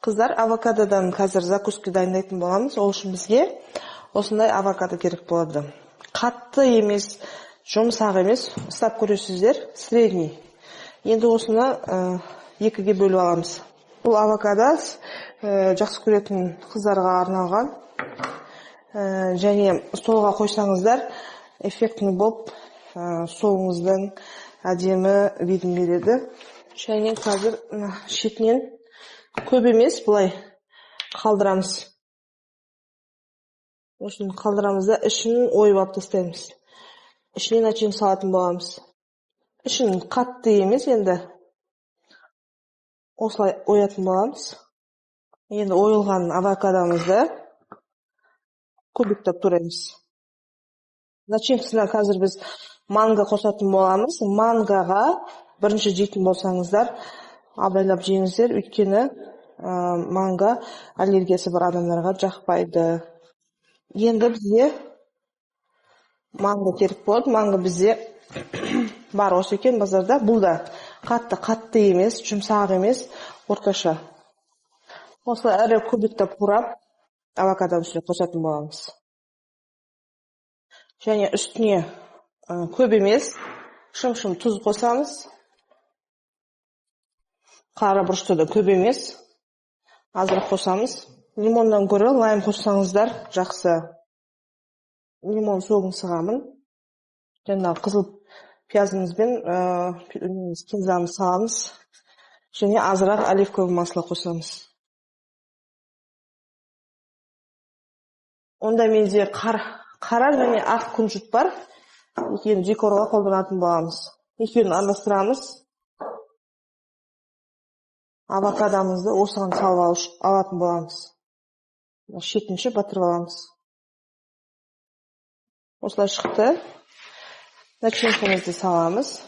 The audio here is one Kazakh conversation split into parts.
Қыздар, авокадодан қазір закуски дайындайтын боламыз. Ол үшін бізге осындай авокадо керек болады. Қатты емес, жұмсақ емес, ұстап көресіздер, средний. Енді осыны екіге бөліп аламыз. Бұл авокадо жақсы көретін қыздарға арналған. Және столға қойсаңыздар, эффектный болып, столыңыздың әдемі видін береді. Және қазір шетінен көп емес, бұлай қалдырамыз. Осыны қалдырамыз да, ішін ойып алып тастаймыз. Ішіне начин салатын боламыз. Ішін қатты емес, енді осылай оятын боламыз. Енді ойылған авокадомызды кубиктеп тураймыз. Начинкасына қазір біз манго қосатын боламыз. Мангоға бірінші жейтін болсаңыздар, абайлап жеңіздер, өйткені манго аллергиясы бар адамдарға жақпайды. Енді бізде манго керек болады. Манго бізде бар осы екен базарда. Бұл да қатты емес, жұмсақ емес, орташа. Осылай әрі кубиктеп турап, авокадо үстіне қосатын боламыз. Және үстіне көп емес, шым-шым тұз қосамыз. Қара бұрышты да көп емес, азырақ қосамыз. Лимондан көрі лайм қоссаңыздар жақсы. Лимон соғын сығамын. Және қызыл пиязымызбен кинзамыз саламыз. Және азырақ оливковый масло қосамыз. Онда менде қара және ақ күнжіт бар. Екеуін декорға қолданатын боламыз. Екеуін араластырамыз. Авокадомызды осыған салып алатын боламыз. Шетінше батырып аламыз. Осылай шықты. Начинкамызды саламыз.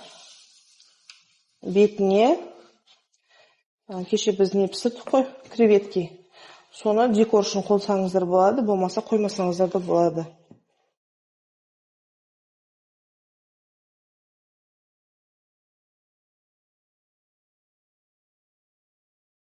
Бетіне кеше біз не пісірдік қой, креветки. Соны декор үшін қолсаңыздар болады, болмаса қоймасаңыздар да болады.